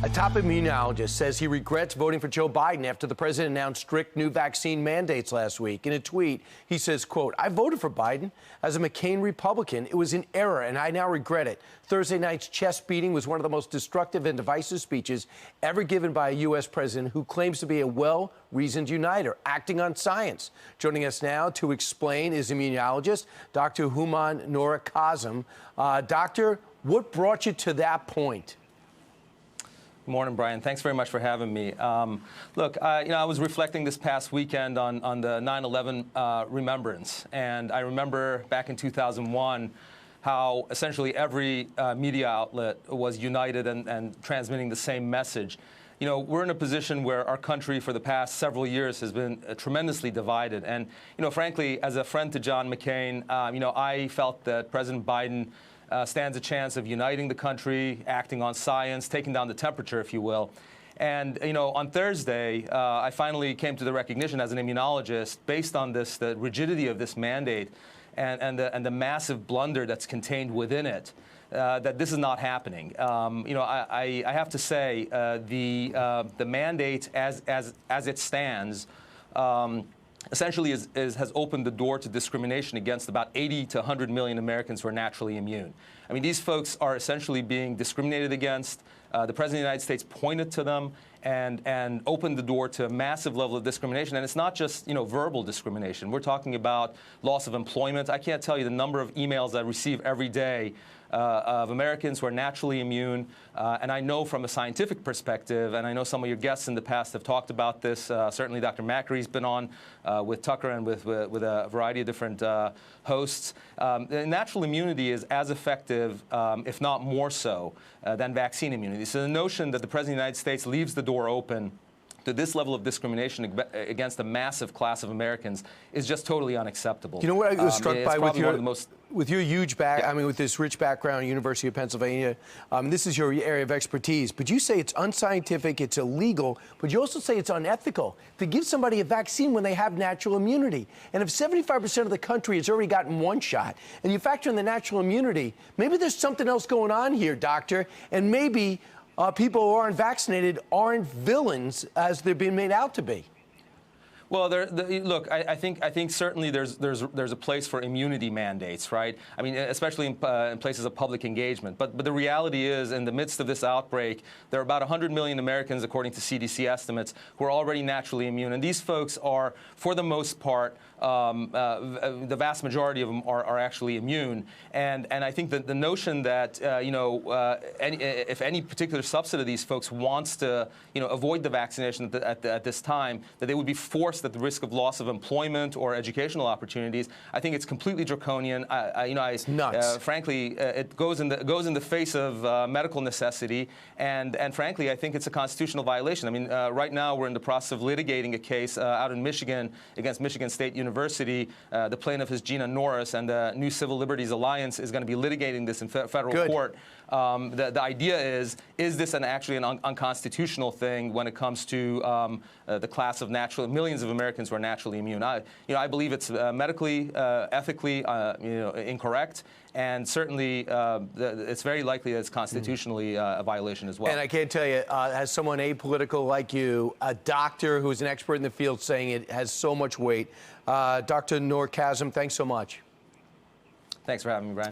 A top immunologist says he regrets voting for Joe Biden after the president announced strict new vaccine mandates last week. In a tweet, he says, quote, "I voted for Biden as a McCain Republican. It was an error, and I now regret it. Thursday night's chest beating was one of the most destructive and divisive speeches ever given by a U.S. president who claims to be a well-reasoned uniter, acting on science." Joining us now to explain is immunologist Dr. Houman Noor Kazem. Doctor, what brought you to that point? Good morning, Brian. Thanks very much for having me. Look, I was reflecting this past weekend on the 9/11 remembrance, and I remember back in 2001 how essentially every media outlet was united and transmitting the same message. You know, we're in a position where our country for the past several years has been tremendously divided. And, frankly, as a friend to John McCain, I felt that President Biden stands a chance of uniting the country, acting on science, taking down the temperature, if you will. And, on Thursday, I finally came to the recognition as an immunologist, based on the rigidity of this mandate and the massive blunder that's contained within it, that this is not happening. I have to say, the mandate as it stands, essentially has opened the door to discrimination against about 80 to 100 million Americans who are naturally immune. I mean, these folks are essentially being discriminated against. The President of the United States pointed to them and opened the door to a massive level of discrimination. And it's not just, verbal discrimination. We're talking about loss of employment. I can't tell you the number of emails I receive every day of Americans who are naturally immune. And I know from a scientific perspective, and I know some of your guests in the past have talked about this, certainly Dr. Macary's been on with Tucker and with a variety of different hosts. Natural immunity is as effective, if not more so, than vaccine immunity. So the notion that the President of the United States leaves the door open to this level of discrimination against a massive class of Americans is just totally unacceptable. You know what I was struck by with your huge with this rich background, University of Pennsylvania, this is your area of expertise, but you say it's unscientific, it's illegal, but you also say it's unethical to give somebody a vaccine when they have natural immunity. And if 75% of the country has already gotten one shot, and you factor in the natural immunity, maybe there's something else going on here, doctor, and maybe people who aren't vaccinated aren't villains as they're being made out to be. Well, look, I think certainly there's a place for immunity mandates, right? I mean, especially in places of public engagement. But the reality is, in the midst of this outbreak, there are about 100 million Americans, according to CDC estimates, who are already naturally immune. And these folks are, for the most part, the vast majority of them are actually immune. And I think that the notion that, if any particular subset of these folks wants to, avoid the vaccination at this time, that they would be forced at the risk of loss of employment or educational opportunities, I think it's completely draconian. It's nuts. Frankly, it goes in the face of medical necessity, and frankly, I think it's a constitutional violation. I mean, right now we're in the process of litigating a case out in Michigan against Michigan State University. The plaintiff is Gina Norris, and the New Civil Liberties Alliance is going to be litigating this in federal court. The idea is this actually an unconstitutional thing when it comes to the class of millions of Americans who are naturally immune? I believe it's medically, ethically, incorrect, and certainly it's very likely that it's constitutionally a violation as well. And I can't tell you, as someone apolitical like you, a doctor who's an expert in the field saying it has so much weight. Dr. Noor Kazem, thanks so much. Thanks for having me, Brian.